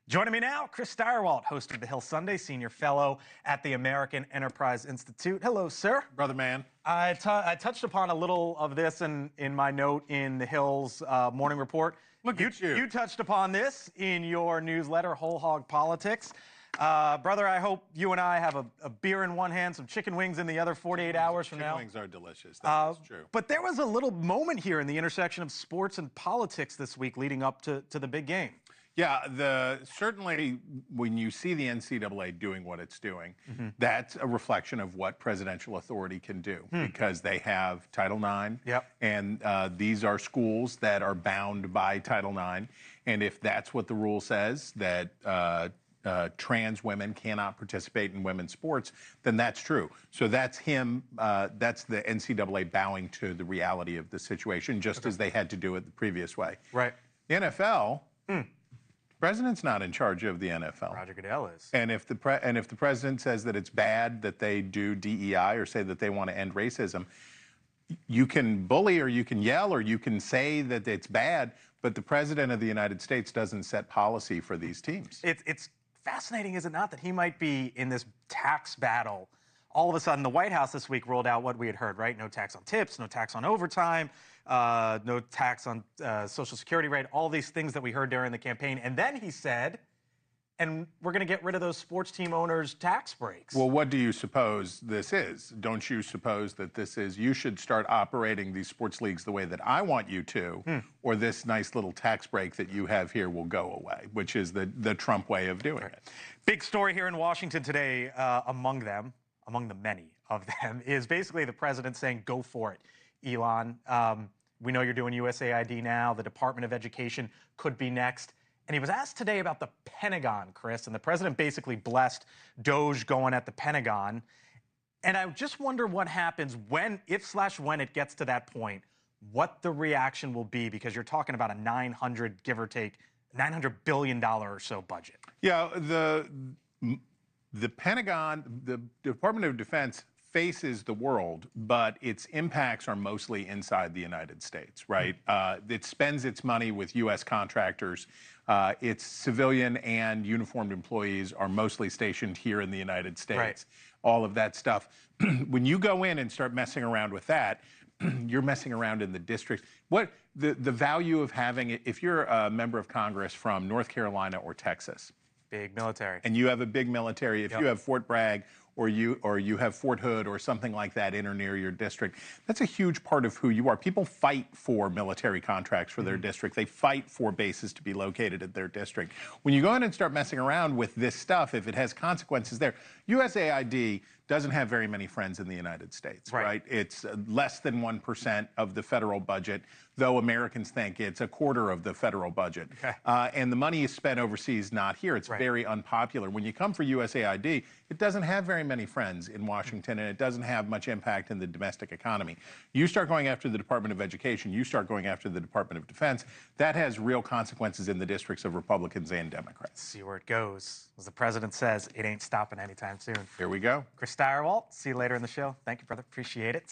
Joining me now, Chris Stirewalt, host of the Hill Sunday, senior fellow at the American Enterprise Institute. Hello, sir. Brother man. I touched upon a little of this in my note in the Hill's morning report. Look at you. You touched upon this in your newsletter, Whole Hog Politics. Brother, I hope you and I have a beer in one hand, some chicken wings in the other 48 hours from now. Chicken wings are delicious. That is true. But there was a little moment here in the intersection of sports and politics this week leading up to the big game. Yeah, certainly when you see the NCAA doing what it's doing, that's a reflection of what presidential authority can do because they have Title IX, and these are schools that are bound by Title IX. And if that's what the rule says, that trans women cannot participate in women's sports, then that's true. So that's that's the NCAA bowing to the reality of the situation, just as they had to do it the previous way. Right. The NFL. The president's not in charge of the NFL. Roger Goodell is. And if the president says that it's bad that they do DEI or say that they want to end racism, you can bully or you can yell or you can say that it's bad, but the president of the United States doesn't set policy for these teams. It's fascinating, is it not, that he might be in this tax battle. All of a sudden, the White House this week rolled out what we had heard, right? No tax on tips, no tax on overtime, no tax on Social Security rate, all these things that we heard during the campaign. And then he said, and we're going to get rid of those sports team owners' tax breaks. Well, what do you suppose this is? Don't you suppose that this is, you should start operating these sports leagues the way that I want you to, or this nice little tax break that you have here will go away, which is the Trump way of doing it. Big story here in Washington today, among the many of them, is basically the president saying, go for it, Elon. We know you're doing USAID now. The Department of Education could be next. And he was asked today about the Pentagon, Chris, and the president basically blessed Doge going at the Pentagon. And I just wonder what happens when it gets to that point, what the reaction will be, because you're talking about a give or take, $900 billion or so budget. Yeah, the Pentagon, the Department of Defense faces the world, but its impacts are mostly inside the United States, right? It spends its money with U.S. contractors. Its civilian and uniformed employees are mostly stationed here in the United States. Right. All of that stuff. When you go in and start messing around with that, you're messing around in the districts. What the value of having it, if you're a member of Congress from North Carolina or Texas, big military, and you have a big military, if you have Fort Bragg or you have Fort Hood or something like that in or near your district, that's a huge part of who you are. People fight for military contracts for their district. They fight for bases to be located at their district. When you go in and start messing around with this stuff, if it has consequences there, USAID doesn't have very many friends in the United States, right? It's less than 1% of the federal budget, though Americans think it's a quarter of the federal budget. And the money is spent overseas, not here. It's very unpopular. When you come for USAID, it doesn't have very many friends in Washington, and it doesn't have much impact in the domestic economy. You start going after the Department of Education, you start going after the Department of Defense, that has real consequences in the districts of Republicans and Democrats. See where it goes. As the president says, it ain't stopping anytime soon. Here we go. Chris Stirewalt, see you later in the show. Thank you, brother. Appreciate it.